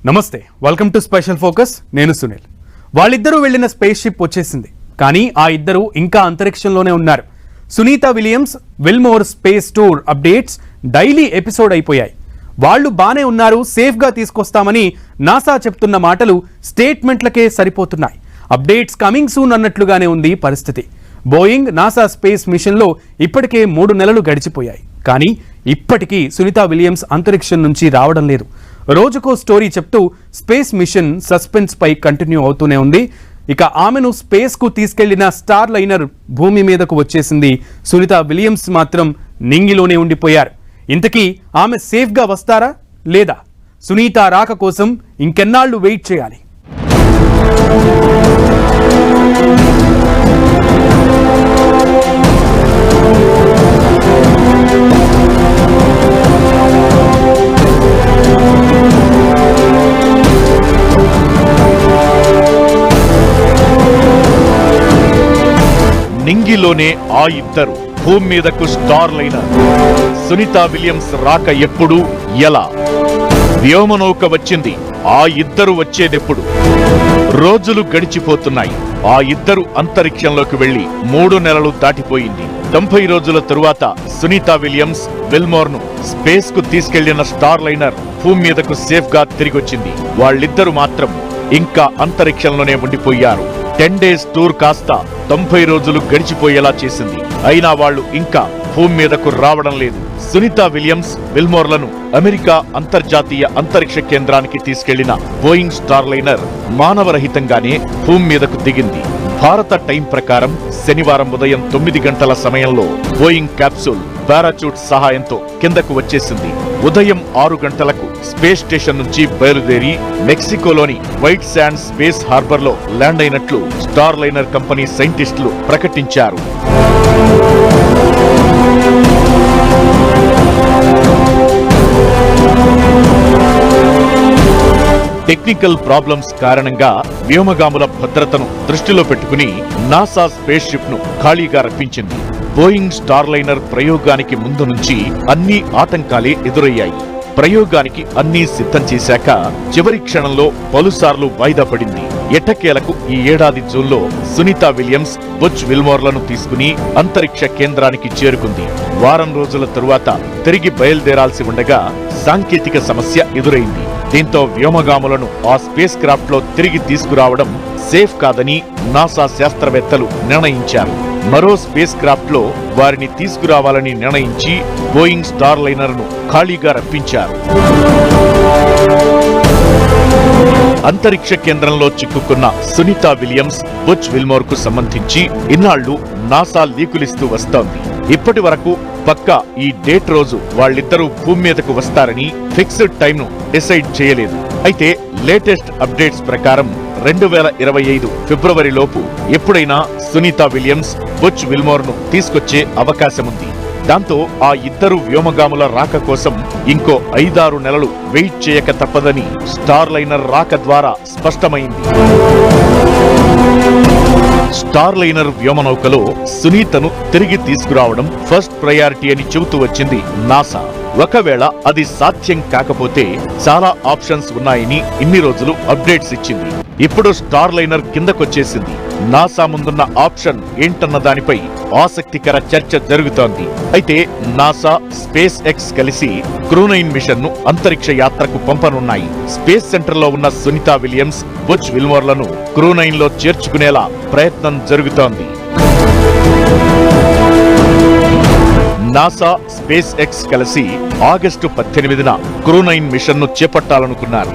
నమస్తే, welcome to special focus. నేను సునీల్. వాళ్ళిద్దరూ వెళ్ళిన స్పేస్ షిప్ వచ్చేసింది, కానీ ఆ ఇద్దరు ఇంకా అంతరిక్షంలోనే ఉన్నారు. Sunita Williams Wilmore space tour updates daily episode అయిపోయాయి. వాళ్ళు బానే ఉన్నారు, సేఫ్గా తీసుకొస్తామని నాసా చెప్తున్న మాటలు స్టేట్మెంట్లకే సరిపోతున్నాయి. అప్డేట్స్ కమింగ్ సూన్ అన్నట్లుగానే ఉంది పరిస్థితి. బోయింగ్ నాసా స్పేస్ మిషన్లో ఇప్పటికే 3 నెలలు గడిచిపోయాయి, కానీ ఇప్పటికీ సునీత విలియమ్స్ అంతరిక్షం నుంచి రావడం లేదు. రోజుకో స్టోరీ చెప్తూ స్పేస్ మిషన్ సస్పెన్స్ పై కంటిన్యూ అవుతూనే ఉంది. ఇక ఆమెను స్పేస్ కు తీసుకెళ్లిన స్టార్ లైనర్ భూమి మీదకు వచ్చేసింది. సునీత విలియమ్స్ మాత్రం నింగిలోనే ఉండిపోయారు. ఇంతకీ ఆమె సేఫ్గా వస్తారా లేదా? సునీత రాక కోసం ఇంకెన్నాళ్ళు వెయిట్ చేయాలి? నింగిలోనే ఆ ఇద్దరు, భూమి మీదకు స్టార్ లైనర్. సునీత విలియమ్స్ రాక ఎప్పుడు, ఎలా? వ్యోమనౌక వచ్చింది, ఆ ఇద్దరు వచ్చేదెప్పుడు? రోజులు గడిచిపోతున్నాయి. ఆ ఇద్దరు అంతరిక్షంలోకి వెళ్లి 3 నెలలు దాటిపోయింది. 90 రోజుల తరువాత సునీత విలియమ్స్ విల్మోర్ ను స్పేస్ కు తీసుకెళ్లిన స్టార్ లైనర్ భూమి మీదకు సేఫ్ గా తిరిగొచ్చింది. వాళ్ళిద్దరు మాత్రం ఇంకా అంతరిక్షంలోనే ఉండిపోయారు. 10 డేస్ టూర్ కాస్త 90 రోజులు గడిచిపోయేలా చేసింది. అయినా వాళ్ళు ఇంకా భూమి మీదకు రావడం లేదు. సునీత విలియమ్స్ విల్మోర్లను అమెరికా అంతర్జాతీయ అంతరిక్ష కేంద్రానికి తీసుకెళ్లిన బోయింగ్ స్టార్ లైనర్ మానవరహితంగానే భూమి మీదకు దిగింది. భారత టైం ప్రకారం శనివారం ఉదయం 9 గంటల సమయంలో బోయింగ్ క్యాప్సూల్ పారాచూట్ సహాయంతో కిందకు వచ్చేసింది. ఉదయం 6 గంటలకు స్పేస్ స్టేషన్ నుంచి బయలుదేరి మెక్సికోలోని వైట్ శాండ్స్ స్పేస్ హార్బర్ లో ల్యాండ్ అయినట్లు స్టార్ లైనర్ కంపెనీ సైంటిస్టులు ప్రకటించారు. టెక్నికల్ ప్రాబ్లమ్స్ కారణంగా వ్యోమగాముల భద్రతను దృష్టిలో పెట్టుకుని నాసా స్పేస్ షిప్ ను ఖాళీగా రప్పించింది. బోయింగ్ స్టార్ లైనర్ ప్రయోగానికి ముందు నుంచి అన్ని ఆటంకాలే ఎదురయ్యాయి. ప్రయోగానికి అన్నీ సిద్ధం చేశాక చివరి క్షణంలో పలుసార్లు వాయిదా పడింది. ఎట్టకేలకు ఈ ఏడాది జూన్లో సునీత విలియమ్స్ బుచ్ విల్మోర్లను తీసుకుని అంతరిక్ష కేంద్రానికి చేరుకుంది. వారం రోజుల తరువాత తిరిగి బయలుదేరాల్సి ఉండగా సాంకేతిక సమస్య ఎదురైంది. దీంతో వ్యోమగాములను ఆ స్పేస్ క్రాఫ్ట్ లో తిరిగి తీసుకురావడం సేఫ్ కాదని నాసా శాస్త్రవేత్తలు నిర్ణయించారు. మరో స్పేస్ క్రాఫ్ట్ లో వారిని తీసుకురావాలని నిర్ణయించి బోయింగ్ స్టార్ లైనర్ ను ఖాళీగా రప్పించారు. అంతరిక్ష కేంద్రంలో చిక్కుకున్న సునీత విలియమ్స్ బుచ్ విల్మోర్ కు సంబంధించి ఇన్నాళ్లు నాసా లీకులిస్తూ వస్తోంది. ఇప్పటి వరకు పక్కా ఈ డేట్ రోజు వాళ్ళిద్దరూ భూమి మీదకు వస్తారని ఫిక్స్డ్ టైం ను డిసైడ్ చేయలేదు. అయితే లేటెస్ట్ అప్డేట్స్ ప్రకారం 2025 ఫిబ్రవరి లోపు ఎప్పుడైనా సునీత విలియమ్స్ బుచ్ విల్మోర్ ను తీసుకొచ్చే అవకాశముంది. దాంతో ఆ ఇద్దరు వ్యోమగాముల రాక కోసం ఇంకో 5-6 నెలలు వెయిట్ చేయక తప్పదని స్టార్ లైనర్ రాక ద్వారా స్పష్టమైంది. స్టార్ లైనర్ వ్యోమనౌకలో సునీతను తిరిగి తీసుకురావడం ఫస్ట్ ప్రయారిటీ అని చెబుతూ వచ్చింది నాసా. ఒకవేళ అది సాధ్యం కాకపోతే చాలా ఆప్షన్స్ ఉన్నాయని ఇన్ని రోజులు అప్డేట్స్ ఇచ్చింది. ఇప్పుడు స్టార్ లైనర్ కిందకొచ్చేసింది. నాసా ముందున్న ఆప్షన్ ఏంటన్న దానిపై ఆసక్తికర చర్చ జరుగుతోంది. అయితే నాసా, స్పేస్ ఎక్స్ కలిసి క్రూ9 మిషన్ ను అంతరిక్ష యాత్రకు పంపనున్నాయి. స్పేస్ సెంటర్ లో ఉన్న సునీత విలియమ్స్ బుచ్ విల్మోర్లను క్రూ9 లో చేర్చుకునేలా ప్రయత్నం జరుగుతోంది. నాసా, స్పేస్ ఎక్స్ కలిసి ఆగస్టు 18న క్రూ9 మిషన్ ను చేపట్టాలనుకున్నారు.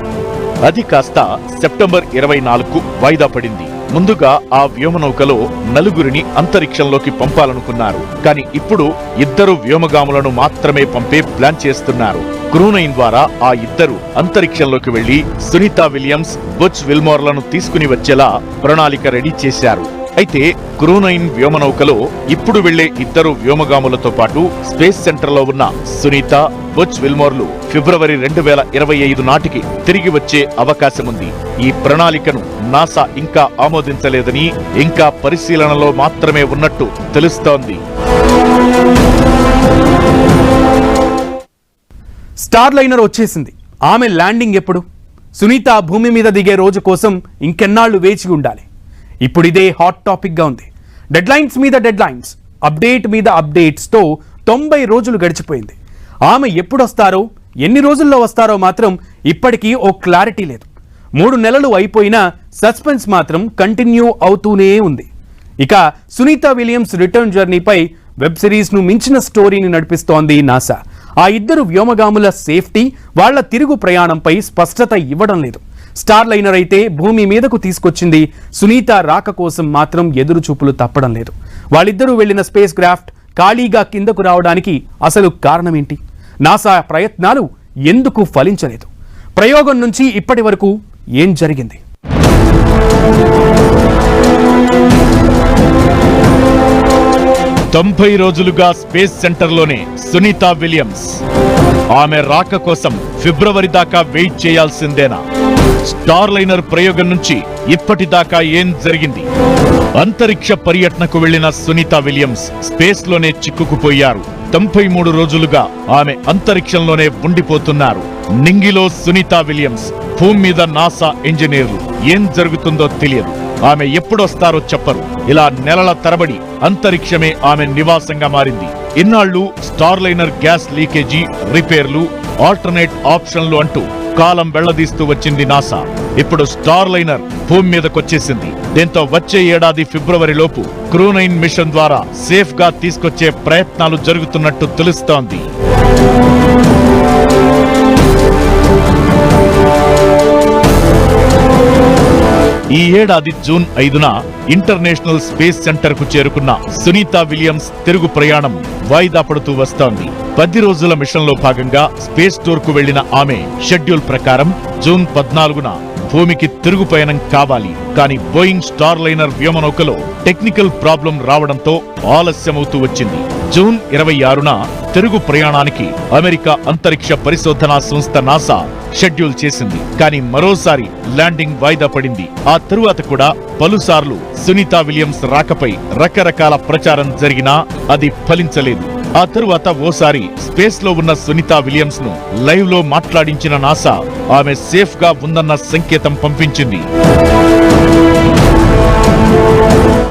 అది కాస్త సెప్టెంబర్ 24కు వాయిదా పడింది. ముందుగా ఆ వ్యోమనౌకలో 4గురిని అంతరిక్షంలోకి పంపాలనుకున్నారు. కానీ ఇప్పుడు 2 వ్యోమగాములను మాత్రమే పంపే ప్లాన్ చేస్తున్నారు. క్రూ9 ద్వారా ఆ ఇద్దరు అంతరిక్షంలోకి వెళ్లి సునీత విలియమ్స్ బుచ్ విల్మోర్లను తీసుకుని వచ్చేలా ప్రణాళిక రెడీ చేశారు. అయితే క్రూ9 వ్యోమనౌకలో ఇప్పుడు వెళ్లే 2 వ్యోమగాములతో పాటు స్పేస్ సెంటర్ లో ఉన్న సునీత, బుచ్ విల్మోర్లు ఫిబ్రవరి 2025 నాటికి తిరిగి వచ్చే అవకాశముంది. ఈ ప్రణాళికను నాసా ఇంకా ఆమోదించలేదని, ఇంకా పరిశీలనలో మాత్రమే ఉన్నట్టు తెలుస్తోంది. స్టార్ లైనర్ వచ్చేసింది. ఆమె ల్యాండింగ్ ఎప్పుడు? సునీత భూమి మీద దిగే రోజు కోసం ఇంకెన్నాళ్లు వేచి ఉండాలి? ఇప్పుడు ఇదే హాట్ టాపిక్గా ఉంది. డెడ్లైన్స్ మీద డెడ్లైన్స్, అప్డేట్ మీద అప్డేట్స్తో 90 రోజులు గడిచిపోయింది. ఆమె ఎప్పుడొస్తారో, ఎన్ని రోజుల్లో వస్తారో మాత్రం ఇప్పటికీ ఓ క్లారిటీ లేదు. 3 నెలలు అయిపోయినా సస్పెన్స్ మాత్రం కంటిన్యూ అవుతూనే ఉంది. ఇక సునీత విలియమ్స్ రిటర్న్ జర్నీపై వెబ్ సిరీస్ను మించిన స్టోరీని నడిపిస్తోంది నాసా. ఆ ఇద్దరు వ్యోమగాముల సేఫ్టీ, వాళ్ల తిరుగు ప్రయాణంపై స్పష్టత ఇవ్వడం లేదు. స్టార్ లైనర్ అయితే భూమి మీదకు తీసుకొచ్చింది, సునీత రాక కోసం మాత్రం ఎదురు చూపులు తప్పడం లేదు. వాళ్ళిద్దరూ వెళ్లిన స్పేస్ క్రాఫ్ట్ ఖాళీగా కిందకు రావడానికి అసలు కారణమేంటి? నాసా ప్రయత్నాలు ఎందుకు ఫలించలేదు? ప్రయోగం నుంచి ఇప్పటి వరకు ఏం జరిగింది? తొంభై రోజులుగా స్పేస్ సెంటర్లోనే సునీత విలియమ్స్. ఆమె రాక కోసం ఫిబ్రవరి దాకా వెయిట్ చేయాల్సిందేనా? స్టార్ లైనర్ ప్రయోగం నుంచి ఇప్పటిదాకా ఏం జరిగింది? అంతరిక్ష పర్యటనకు వెళ్లిన సునీత విలియమ్స్ స్పేస్ లోనే చిక్కుకుపోయారు. 93 రోజులుగా ఆమె అంతరిక్షంలోనే ఉండిపోతున్నారు. నింగిలో సునీత విలియమ్స్, భూమి మీద నాసా ఇంజనీర్లు. ఏం జరుగుతుందో తెలియదు. ఆమె ఎప్పుడొస్తారో చెప్పరు. ఇలా నెలల తరబడి అంతరిక్షమే ఆమె నివాసంగా మారింది. ఇన్నాళ్లు స్టార్ లైనర్ గ్యాస్ లీకేజీ, రిపేర్లు, ఆల్టర్నేట్ ఆప్షన్లు అంటూ కాలం వెళ్లదీస్తూ వచ్చింది నాసా. ఇప్పుడు స్టార్ లైనర్ భూమి మీదకొచ్చేసింది. దీంతో వచ్చే ఏడాది ఫిబ్రవరిలోపు క్రూ9 మిషన్ ద్వారా సేఫ్ గా తీసుకొచ్చే ప్రయత్నాలు జరుగుతున్నట్టు తెలుస్తోంది. ఈ ఏడాది జూన్ 5న ఇంటర్నేషనల్ స్పేస్ సెంటర్ కు చేరుకున్న సునీత విలియమ్స్ తిరుగు ప్రయాణం వాయిదా పడుతూ వస్తోంది. 10 రోజుల మిషన్ లో భాగంగా స్పేస్ టూర్ కు వెళ్లిన ఆమె షెడ్యూల్ ప్రకారం జూన్ 14న భూమికి తిరుగు పయనం కావాలి. కానీ బోయింగ్ స్టార్ లైనర్ వ్యోమనౌకలో టెక్నికల్ ప్రాబ్లం రావడంతో ఆలస్యమవుతూ వచ్చింది. జూన్ 26న తిరుగు ప్రయాణానికి అమెరికా అంతరిక్ష పరిశోధనా సంస్థ నాసా షెడ్యూల్ చేసింది. కానీ మరోసారి ల్యాండింగ్ వాయిదా పడింది. ఆ తరువాత కూడా పలుసార్లు సునీత విలియమ్స్ రాకపై రకరకాల ప్రచారం జరిగినా అది ఫలించలేదు. ఆ తరువాత ఓసారి స్పేస్ లో ఉన్న సునీత విలియమ్స్ ను లైవ్ లో మాట్లాడించిన నాసా ఆమె సేఫ్ గా ఉందన్న సంకేతం పంపించింది.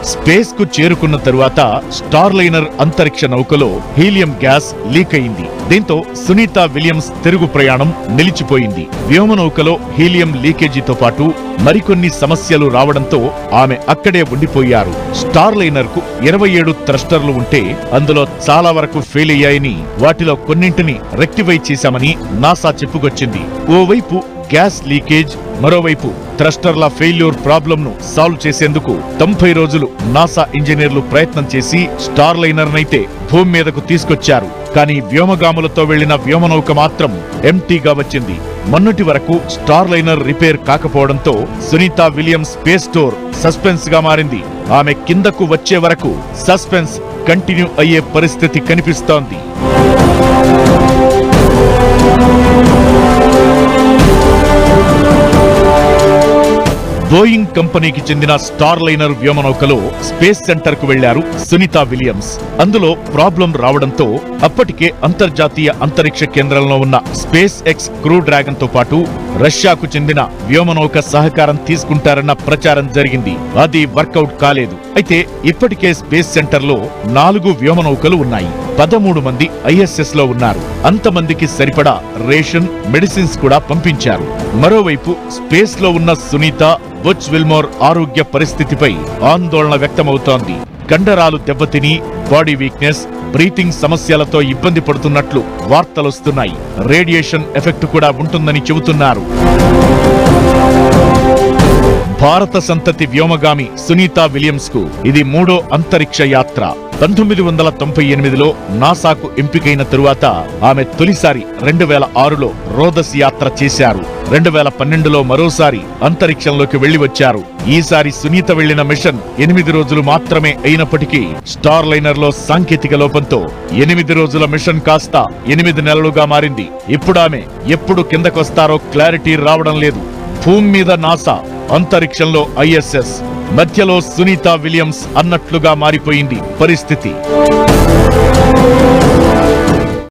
స్పేస్ కు చేరుకున్న తరువాత స్టార్ లైనర్ అంతరిక్ష నౌకలో హీలియం గ్యాస్ లీక్ అయింది. దీంతో సునీత విలియమ్స్ తిరుగు ప్రయాణం నిలిచిపోయింది. వ్యోమనౌకలో హీలియం లీకేజీతో పాటు మరికొన్ని సమస్యలు రావడంతో ఆమె అక్కడే ఉండిపోయారు. స్టార్ లైనర్ కు 27 థ్రస్టర్లు ఉంటే అందులో చాలా వరకు ఫెయిల్ అయ్యాయని, వాటిలో కొన్నింటిని రెక్టిఫై చేశామని నాసా చెప్పుకొచ్చింది. ఓవైపు గ్యాస్ లీకేజ్, మరోవైపు థ్రస్టర్ల ఫెయిల్యూర్ ప్రాబ్లం ను సాల్వ్ చేసేందుకు 90 రోజులు నాసా ఇంజనీర్లు ప్రయత్నం చేసి స్టార్ లైనర్ నైతే భూమి మీదకు తీసుకొచ్చారు. కానీ వ్యోమగాములతో వెళ్లిన వ్యోమనౌక మాత్రం ఎంటీగా వచ్చింది. మొన్నటి వరకు స్టార్ లైనర్ రిపేర్ కాకపోవడంతో Sunita Williams space tour suspense గా మారింది. ఆమె కిందకు వచ్చే వరకు సస్పెన్స్ కంటిన్యూ అయ్యే పరిస్థితి కనిపిస్తోంది. బోయింగ్ కంపెనీకి చెందిన స్టార్ లైనర్ వ్యోమనౌకలో స్పేస్ సెంటర్ కు వెళ్లారు సునీత విలియమ్స్. అందులో ప్రాబ్లం రావడంతో అప్పటికే అంతర్జాతీయ అంతరిక్ష కేంద్రంలో ఉన్న స్పేస్ ఎక్స్ క్రూ డ్రాగన్ తో పాటు రష్యాకు చెందిన వ్యోమనౌక సహకారం తీసుకుంటారన్న ప్రచారం జరిగింది. అది వర్కౌట్ కాలేదు. అయితే ఇప్పటికే స్పేస్ సెంటర్ లో 4 వ్యోమనౌకలు ఉన్నాయి. 13 మంది ISS లో ఉన్నారు. అంతమందికి సరిపడా రేషన్, మెడిసిన్స్ కూడా పంపించారు. మరోవైపు స్పేస్ లో ఉన్న సునీత, బుచ్ విల్మోర్ ఆరోగ్య పరిస్థితిపై ఆందోళన వ్యక్తమవుతోంది. కండరాలు దెబ్బతిని బాడీ వీక్నెస్, బ్రీతింగ్ సమస్యలతో ఇబ్బంది పడుతున్నట్లు వార్తలొస్తున్నాయి. రేడియేషన్ ఎఫెక్ట్ కూడా ఉంటుందని చెబుతున్నారు. భారత సంతతి వ్యోమగామి సునీత విలియమ్స్ కు ఇది 3వ అంతరిక్ష యాత్ర. 1998లో నాసాకు ఎంపికైన తరువాత ఆమె తొలిసారి 2006లో రోదస్ యాత్ర చేశారు. 2012లో మరోసారి అంతరిక్షంలోకి వెళ్లి వచ్చారు. ఈసారి సునీత వెళ్లిన మిషన్ 8 రోజులు మాత్రమే అయినప్పటికీ స్టార్ లైనర్ లో సాంకేతిక లోపంతో 8 రోజుల మిషన్ కాస్త 8 నెలలుగా మారింది. ఇప్పుడామె ఎప్పుడు కిందకొస్తారో క్లారిటీ రావడం లేదు. భూమి మీద నాసా, అంతరిక్షంలో ISS, మధ్యలో సునీత విలియమ్స్ అన్నట్లుగా మారిపోయింది పరిస్థితి.